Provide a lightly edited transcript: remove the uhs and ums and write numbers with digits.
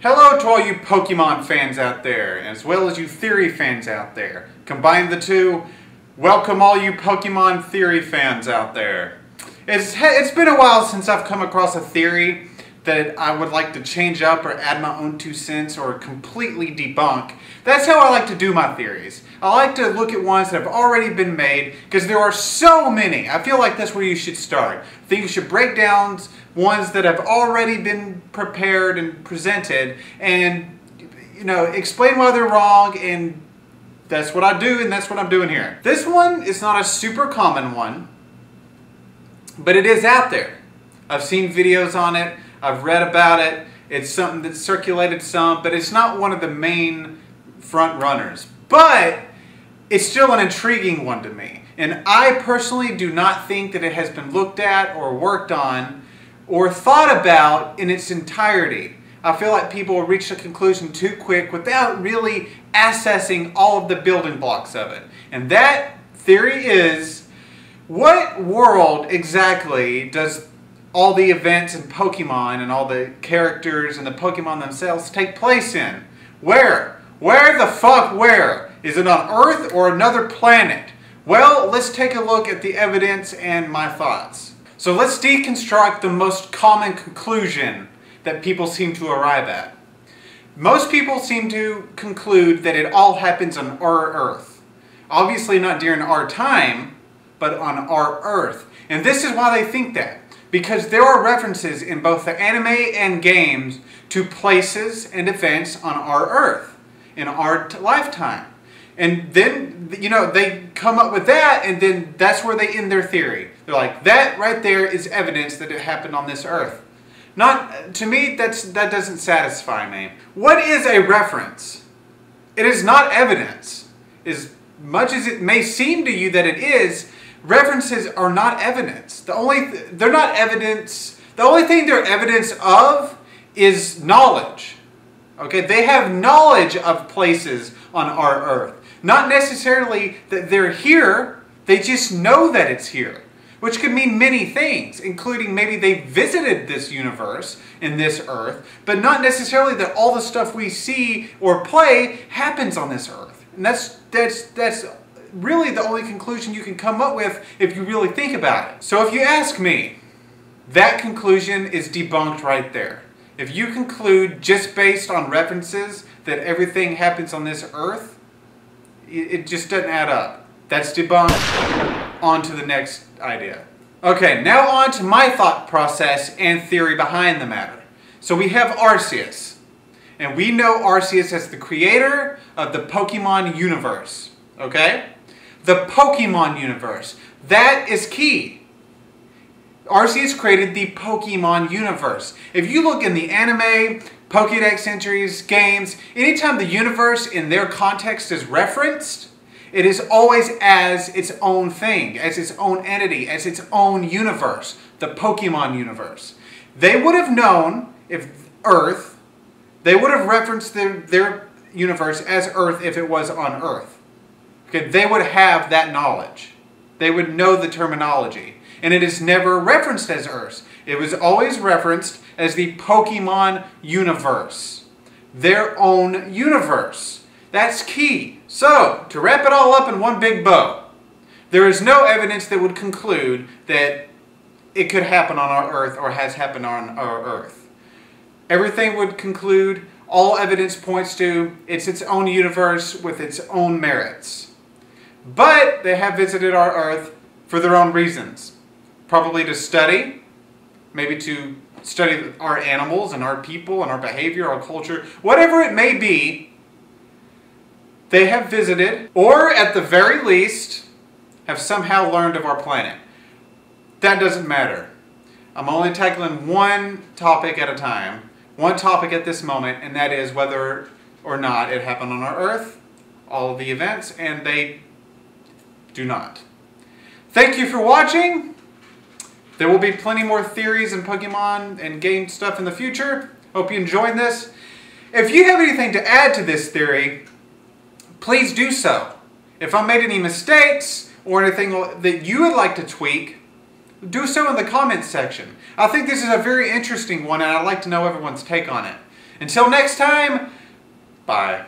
Hello to all you Pokemon fans out there, as well as you theory fans out there. Combine the two, welcome all you Pokemon theory fans out there. It's been a while since I've come across a theory that I would like to change up or add my own 2 cents or completely debunk. That's how I like to do my theories. I like to look at ones that have already been made, because there are so many. I feel like that's where you should start. I think you should break down ones that have already been prepared and presented and, explain why they're wrong, and that's what I do, and that's what I'm doing here. This one is not a super common one, but it is out there. I've seen videos on it. I've read about it. It's something that's circulated some, but it's not one of the main front runners. But it's still an intriguing one to me. And I personally do not think that it has been looked at or worked on or thought about in its entirety. I feel like people will reach a conclusion too quick without really assessing all of the building blocks of it. And that theory is, what world exactly does all the events in Pokemon and all the characters and the Pokemon themselves take place in? Where? Where the fuck where? Is it on Earth or another planet? Well, let's take a look at the evidence and my thoughts. So let's deconstruct the most common conclusion that people seem to arrive at. Most people seem to conclude that it all happens on our Earth. Obviously not during our time, but on our Earth. And this is why they think that. Because there are references in both the anime and games to places and events on our Earth, in our lifetime. And then, they come up with that, and then that's where they end their theory. They're like, that right there is evidence that it happened on this Earth. To me, that doesn't satisfy me. What is a reference? It is not evidence. As much as it may seem to you that it is, references are not evidence. They're not evidence. The only thing they're evidence of is knowledge. Okay, they have knowledge of places on our Earth. Not necessarily that they're here, they just know that it's here. Which could mean many things, including maybe they visited this universe in this Earth, but not necessarily that all the stuff we see or play happens on this Earth. And that's really the only conclusion you can come up with if you really think about it. So if you ask me, that conclusion is debunked right there. If you conclude just based on references that everything happens on this Earth, it just doesn't add up. That's debunked. On to the next idea. Okay, now on to my thought process and theory behind the matter. So we have Arceus. And we know Arceus as the creator of the Pokemon universe. Okay? The Pokemon universe. That is key. Arceus created the Pokemon universe. If you look in the anime, Pokédex entries, games, anytime the universe in their context is referenced, it is always as its own thing, as its own entity, as its own universe, the Pokemon universe. They would have known if Earth, they would have referenced their universe as Earth if it was on Earth. Okay, they would have that knowledge. They would know the terminology. And it is never referenced as Earth. It was always referenced as the Pokemon universe. Their own universe. That's key. So, to wrap it all up in one big bow, there is no evidence that would conclude that it could happen on our Earth or has happened on our Earth. Everything would conclude, all evidence points to, it's its own universe with its own merits. But they have visited our Earth for their own reasons. Probably to study, maybe to study our animals and our people and our behavior, our culture, whatever it may be. They have visited, or at the very least, have somehow learned of our planet. That doesn't matter. I'm only tackling one topic at a time, one topic at this moment, and that is whether or not it happened on our Earth, all of the events, and they do not. Thank you for watching. There will be plenty more theories and Pokemon and game stuff in the future. Hope you enjoyed this. If you have anything to add to this theory, please do so. If I made any mistakes or anything that you would like to tweak, do so in the comments section. I think this is a very interesting one, and I'd like to know everyone's take on it. Until next time, bye.